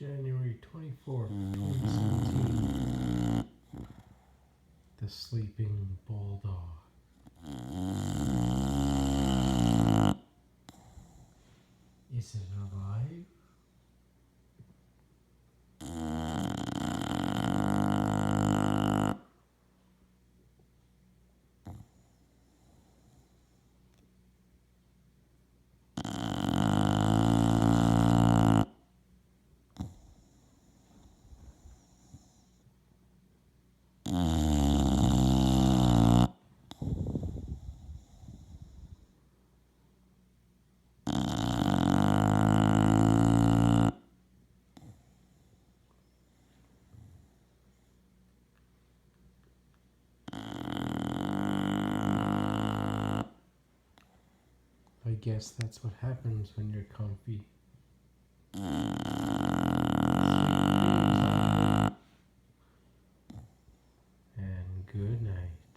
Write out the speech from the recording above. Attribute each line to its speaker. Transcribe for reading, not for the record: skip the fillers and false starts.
Speaker 1: January 24th, 2017. The Sleeping Bulldog. Is it alive? I guess that's what happens when you're comfy. And good night.